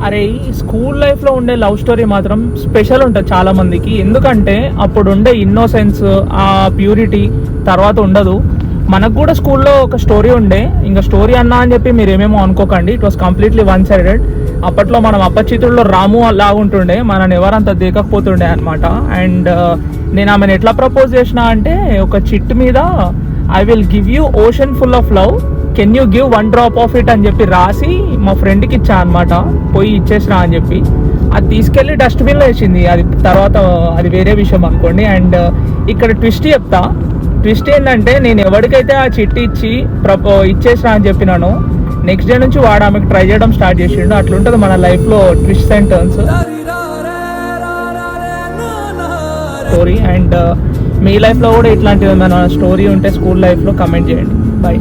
అరే స్కూల్ లైఫ్లో ఉండే లవ్ స్టోరీ మాత్రం స్పెషల్ ఉంటుంది చాలా మందికి. ఎందుకంటే అప్పుడు ఉండే ఇన్నోసెన్స్, ఆ ప్యూరిటీ తర్వాత ఉండదు. మనకు కూడా స్కూల్లో ఒక స్టోరీ ఉండే, ఇంకా స్టోరీ అన్నా అని చెప్పి మీరు ఏమేమో అనుకోకండి, it was completely one sided. అప్పట్లో మనం అప్పచిత్రుల్లో రాము లాగుంటుండే, మనని ఎవరంతా దిగకపోతుండే అనమాట. అండ్ నేను ఆమెను ఎట్లా ప్రపోజ్ చేసిన అంటే, ఒక చిట్ మీద I will give you ocean full of love, can you give 1 drop of it అని చెప్పి రాసి మా ఫ్రెండ్కి ఇచ్చా అనమాట. పోయి ఇచ్చేసినా అని చెప్పి అది తీసుకెళ్ళి డస్ట్బిన్లో వేసింది. అది తర్వాత అది వేరే విషయం అనుకోండి. అండ్ ఇక్కడ ట్విస్ట్ చెప్తా. ట్విస్ట్ ఏంటంటే, నేను ఎవరికైతే ఆ చిట్టి ఇచ్చి ఇచ్చేసినా అని చెప్పినాను, నెక్స్ట్ డే నుంచి వాడు ఆమెకు ట్రై చేయడం స్టార్ట్ చేసిండు. అట్లుంటుంది మన లైఫ్లో twist and turns story. And మీ లైఫ్లో కూడా ఇట్లాంటిది ఏమైనా స్టోరీ ఉంటే స్కూల్ లైఫ్లో కమెంట్ చేయండి. బాయ్.